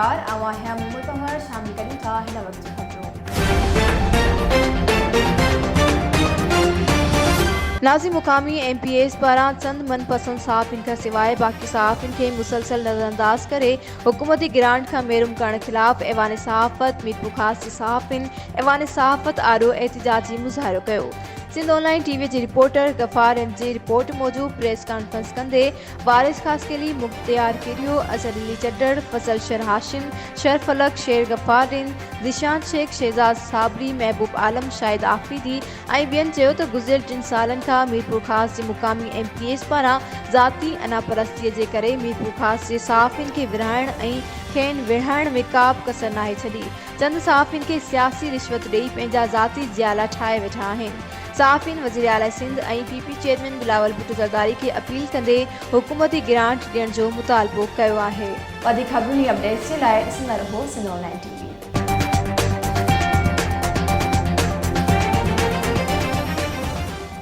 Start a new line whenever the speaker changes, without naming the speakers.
नमस्कार, आवां है मोहम्मद अमर शामिल करें था हिन वक्त जी खबरों। नाज़िम मुकामी MPAs पारां चंद मनपसंद सहाफ़िन खां सिवाइ बाक़ी सहाफ़िन खे मुसलसल नज़रअंदाज करे हुकूमती ग्रांट खां महरूम करण ख़िलाफ़ ऐवान सहाफ़त मीरपुर ख़ास जे सहाफ़िन ऐवान सहाफ़त आरो एहतिजाजी मुज़ाहिरो कयो। सिंध ऑनलाइन TV जी रिपोर्टर गफ़ार एम जी रिपोर्ट मूजिब प्रेस कॉन्फ्रेंस कंदे वारिस खासकेली मुख्तियार किरियो असद अली चड्डड़ फजल शर हाशिम शरफलक शेर गफ़ारिन ज़िशान शेख शहजाद साबरी महबूब आलम शाहिद आफरीदी ऐं ॿियनि चयो त गुज़िरियल 3 सालनि खां मीरपुर ख़ास जे मुक़ामी MPAs पारां ज़ाती अनापरस्तीअ जे करे मीरपुर ख़ास जे सहाफ़िन खे विरहाइण ऐं खेनि विढ़ाइण में का बि कसर नाहे छॾी। चंद सहाफ़िन खे सियासी रिश्वत ॾेई पंहिंजा ज़ाती जियाला ठाहे वेठा आहिनि। सहाफ़िन वज़ीर आला सिंध ऐं PP चेयरमैन बिलावल भुट्टो ज़रदारी खे अपील कंदे हुकूमती ग्रांट ॾियण जो मुतालबो कयो आहे। वधीक ख़बरुनि अपडेट्स जे लाइ ॾिसंदा रहो सिंध ऑनलाइन TV।